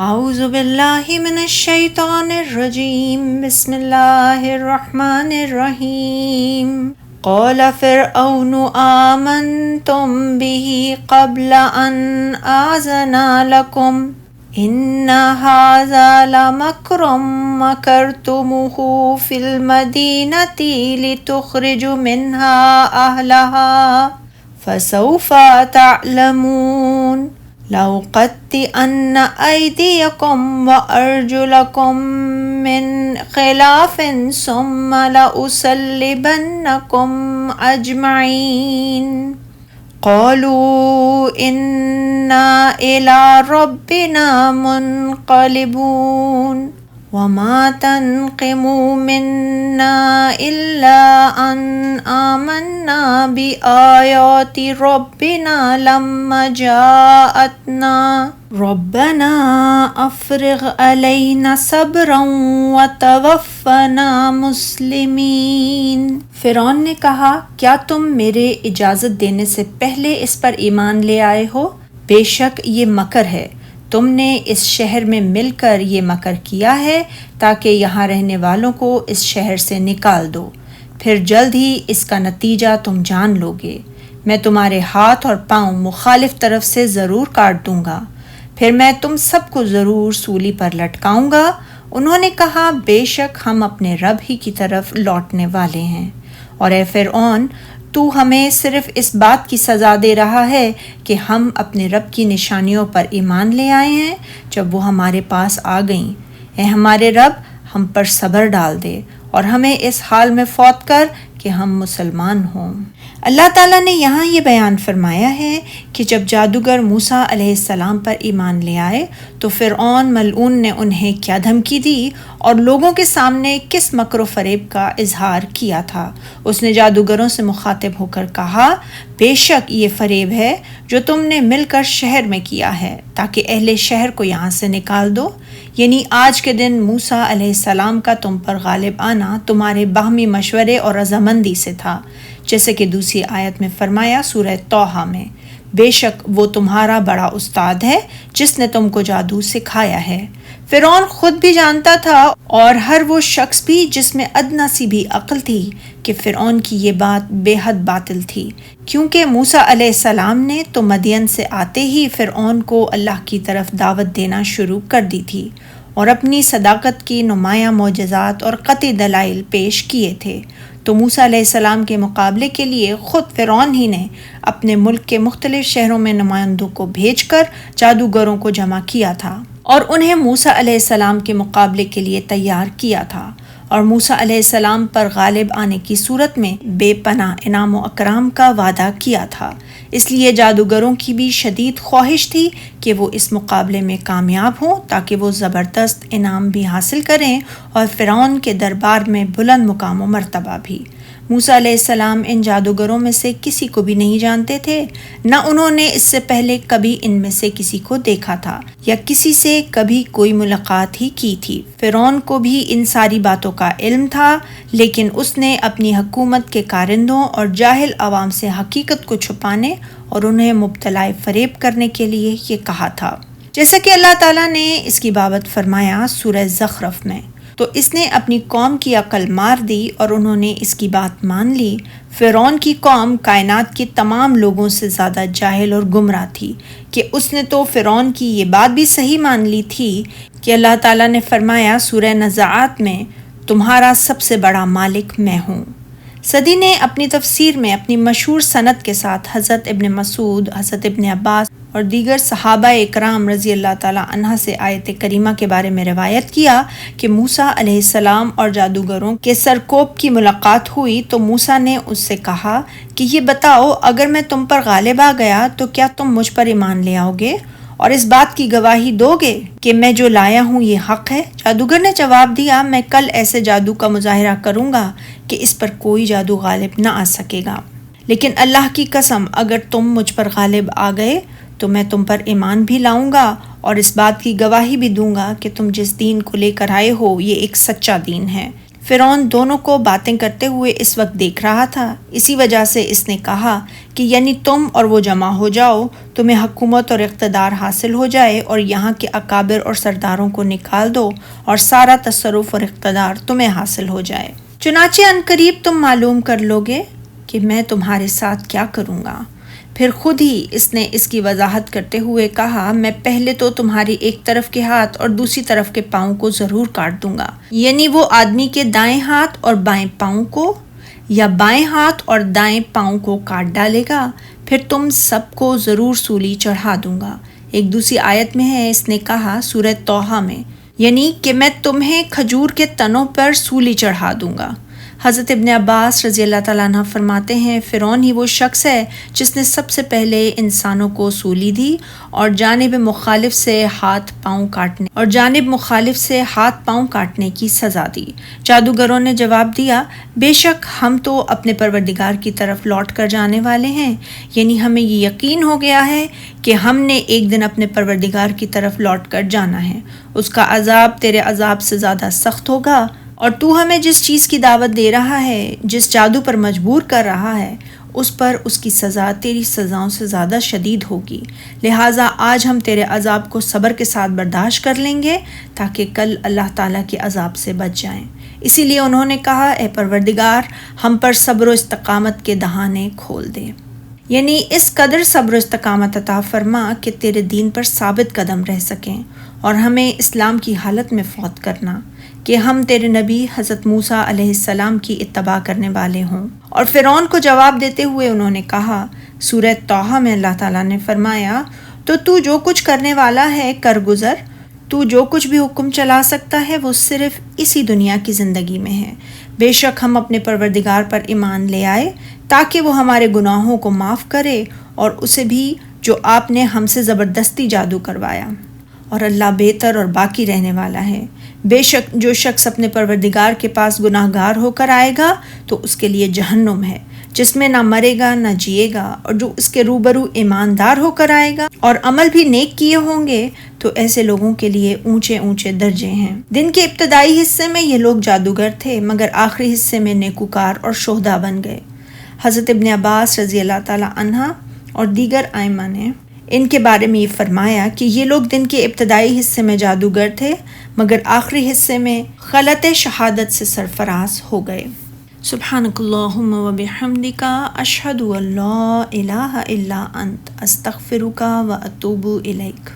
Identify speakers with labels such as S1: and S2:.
S1: اعوذ باللہ من الشیطان الرجیم بسم اللہ الرحمن الرحیم قال فرعون آمنتم به قبل ان آذن لكم ان هذا لمکر مکرتموه فی المدینة لتخرجوا منها اہلها فسوف تعلمون لأقطعن أيديكم وأرجلكم من خلاف ثم لأصلبنكم أجمعين قالوا إنا إلى ربنا منقلبون وما تنقموا منا إلا أن آمنا بآيات ربنا لما جاءتنا ربنا أفرغ علينا صبرا وتوفنا مسلمين۔ فرعون نے کہا، کیا تم میرے اجازت دینے سے پہلے اس پر ایمان لے آئے ہو؟ بے شک یہ مکر ہے، تم نے اس شہر میں مل کر یہ مکر کیا ہے تاکہ یہاں رہنے والوں کو اس شہر سے نکال دو، پھر جلد ہی اس کا نتیجہ تم جان لوگے۔ میں تمہارے ہاتھ اور پاؤں مخالف طرف سے ضرور کاٹ دوں گا، پھر میں تم سب کو ضرور سولی پر لٹکاؤں گا۔ انہوں نے کہا، بے شک ہم اپنے رب ہی کی طرف لوٹنے والے ہیں، اور اے فرعون، تو ہمیں صرف اس بات کی سزا دے رہا ہے کہ ہم اپنے رب کی نشانیوں پر ایمان لے آئے ہیں جب وہ ہمارے پاس آ گئیں۔ اے ہمارے رب، ہم پر صبر ڈال دے اور ہمیں اس حال میں فوت کر کہ ہم مسلمان ہوں۔ اللہ تعالیٰ نے یہاں یہ بیان فرمایا ہے کہ جب جادوگر موسیٰ علیہ السلام پر ایمان لے آئے تو فرعون ملعون نے انہیں کیا دھمکی دی اور لوگوں کے سامنے کس مکر و فریب کا اظہار کیا تھا۔ اس نے جادوگروں سے مخاطب ہو کر کہا، بے شک یہ فریب ہے جو تم نے مل کر شہر میں کیا ہے تاکہ اہل شہر کو یہاں سے نکال دو، یعنی آج کے دن موسیٰ علیہ السلام کا تم پر غالب آنا تمہارے باہمی مشورے اور رضامندی سے تھا، جیسے کہ دوسری آیت میں فرمایا سورہ طٰہٰ میں، بے شک وہ تمہارا بڑا استاد ہے جس نے تم کو جادو سکھایا ہے۔ فرعون خود بھی جانتا تھا اور ہر وہ شخص بھی جس میں ادنا سی بھی عقل تھی کہ فرعون کی یہ بات بے حد باطل تھی، کیونکہ موسیٰ علیہ السلام نے تو مدین سے آتے ہی فرعون کو اللہ کی طرف دعوت دینا شروع کر دی تھی اور اپنی صداقت کی نمایاں معجزات اور قطعی دلائل پیش کیے تھے، تو موسیٰ علیہ السلام کے مقابلے کے لیے خود فرعون ہی نے اپنے ملک کے مختلف شہروں میں نمائندوں کو بھیج کر جادوگروں کو جمع کیا تھا اور انہیں موسیٰ علیہ السلام کے مقابلے کے لیے تیار کیا تھا، اور موسیٰ علیہ السلام پر غالب آنے کی صورت میں بے پناہ انعام و اکرام کا وعدہ کیا تھا۔ اس لیے جادوگروں کی بھی شدید خواہش تھی کہ وہ اس مقابلے میں کامیاب ہوں تاکہ وہ زبردست انعام بھی حاصل کریں اور فرعون کے دربار میں بلند مقام و مرتبہ بھی۔ موسیٰ علیہ السلام ان جادوگروں میں سے کسی کو بھی نہیں جانتے تھے، نہ انہوں نے اس سے پہلے کبھی ان میں سے کسی کو دیکھا تھا یا کسی سے کبھی کوئی ملاقات ہی کی تھی۔ فرعون کو بھی ان ساری باتوں کا علم تھا، لیکن اس نے اپنی حکومت کے کارندوں اور جاہل عوام سے حقیقت کو چھپانے اور انہیں مبتلا فریب کرنے کے لیے یہ کہا تھا، جیسا کہ اللہ تعالیٰ نے اس کی بابت فرمایا سورہ زخرف میں، تو اس نے اپنی قوم کی عقل مار دی اور انہوں نے اس کی بات مان لی۔ فرعون کی قوم کائنات کی تمام لوگوں سے زیادہ جاہل اور گمراہ تھی کہ اس نے تو فرعون کی یہ بات بھی صحیح مان لی تھی کہ اللہ تعالیٰ نے فرمایا سورہ نزعات میں، تمہارا سب سے بڑا مالک میں ہوں۔ صدی نے اپنی تفسیر میں اپنی مشہور سند کے ساتھ حضرت ابن مسعود، حضرت ابن عباس اور دیگر صحابہ اکرام رضی اللہ تعالیٰ عنہ سے آیت کریمہ کے بارے میں روایت کیا کہ موسیٰ علیہ السلام اور جادوگروں کے سرکوب کی ملاقات ہوئی تو موسیٰ نے اس سے کہا کہ یہ بتاؤ، اگر میں تم پر غالب آ گیا تو کیا تم مجھ پر ایمان لے آؤ گے اور اس بات کی گواہی دو گے کہ میں جو لایا ہوں یہ حق ہے؟ جادوگر نے جواب دیا، میں کل ایسے جادو کا مظاہرہ کروں گا کہ اس پر کوئی جادو غالب نہ آ سکے گا، لیکن اللہ کی قسم اگر تم مجھ پر غالب آ گئے تو میں تم پر ایمان بھی لاؤں گا اور اس بات کی گواہی بھی دوں گا کہ تم جس دین کو لے کر آئے ہو یہ ایک سچا دین ہے۔ فرعون دونوں کو باتیں کرتے ہوئے اس وقت دیکھ رہا تھا، اسی وجہ سے اس نے کہا کہ یعنی تم اور وہ جمع ہو جاؤ، تمہیں حکومت اور اقتدار حاصل ہو جائے اور یہاں کے اکابر اور سرداروں کو نکال دو اور سارا تصرف اور اقتدار تمہیں حاصل ہو جائے۔ چنانچہ عنقریب تم معلوم کر لوگے کہ میں تمہارے ساتھ کیا کروں گا۔ پھر خود ہی اس نے اس کی وضاحت کرتے ہوئے کہا، میں پہلے تو تمہاری ایک طرف کے ہاتھ اور دوسری طرف کے پاؤں کو ضرور کاٹ دوں گا، یعنی وہ آدمی کے دائیں ہاتھ اور بائیں پاؤں کو یا بائیں ہاتھ اور دائیں پاؤں کو کاٹ ڈالے گا، پھر تم سب کو ضرور سولی چڑھا دوں گا۔ ایک دوسری آیت میں ہے، اس نے کہا سورہ طٰہٰ میں، یعنی کہ میں تمہیں کھجور کے تنوں پر سولی چڑھا دوں گا۔ حضرت ابن عباس رضی اللہ تعالیٰ عنہ فرماتے ہیں، فرعون ہی وہ شخص ہے جس نے سب سے پہلے انسانوں کو سولی دی اور جانب مخالف سے ہاتھ پاؤں کاٹنے کی سزا دی۔ جادوگروں نے جواب دیا، بے شک ہم تو اپنے پروردگار کی طرف لوٹ کر جانے والے ہیں، یعنی ہمیں یہ یقین ہو گیا ہے کہ ہم نے ایک دن اپنے پروردگار کی طرف لوٹ کر جانا ہے، اس کا عذاب تیرے عذاب سے زیادہ سخت ہوگا، اور تو ہمیں جس چیز کی دعوت دے رہا ہے، جس جادو پر مجبور کر رہا ہے، اس پر اس کی سزا تیری سزاؤں سے زیادہ شدید ہوگی، لہٰذا آج ہم تیرے عذاب کو صبر کے ساتھ برداشت کر لیں گے تاکہ کل اللہ تعالیٰ کے عذاب سے بچ جائیں۔ اسی لیے انہوں نے کہا، اے پروردگار ہم پر صبر و استقامت کے دہانے کھول دے، یعنی اس قدر صبر و استقامت عطا فرما کہ تیرے دین پر ثابت قدم رہ سکیں اور ہمیں اسلام کی حالت میں فوت کرنا کہ ہم تیرے نبی حضرت موسیٰ علیہ السلام کی اتباع کرنے والے ہوں۔ اور فرعون کو جواب دیتے ہوئے انہوں نے کہا، سورہ طٰہٰ میں اللہ تعالیٰ نے فرمایا، تو جو کچھ کرنے والا ہے کر گزر، تو جو کچھ بھی حکم چلا سکتا ہے وہ صرف اسی دنیا کی زندگی میں ہے، بے شک ہم اپنے پروردگار پر ایمان لے آئے تاکہ وہ ہمارے گناہوں کو معاف کرے اور اسے بھی جو آپ نے ہم سے زبردستی جادو کروایا، اور اللہ بہتر اور باقی رہنے والا ہے۔ بے شک جو شخص اپنے پروردگار کے پاس گناہ گار ہو کر آئے گا تو اس کے لیے جہنم ہے، جس میں نہ مرے گا نہ جیے گا، اور جو اس کے روبرو ایماندار ہو کر آئے گا اور عمل بھی نیک کیے ہوں گے تو ایسے لوگوں کے لیے اونچے اونچے درجے ہیں۔ دن کے ابتدائی حصے میں یہ لوگ جادوگر تھے، مگر آخری حصے میں نیکوکار اور شہداء بن گئے۔ حضرت ابن عباس رضی اللہ تعالیٰ عنہ اور دیگر ائمہ نے ان کے بارے میں یہ فرمایا کہ یہ لوگ دن کے ابتدائی حصے میں جادوگر تھے، مگر آخری حصے میں خلط شہادت سے سرفراز ہو گئے۔ سبحانک اللہم و بحمدک، اشہد ان لا الہ الا انت، استغفرک و اتوب الیک۔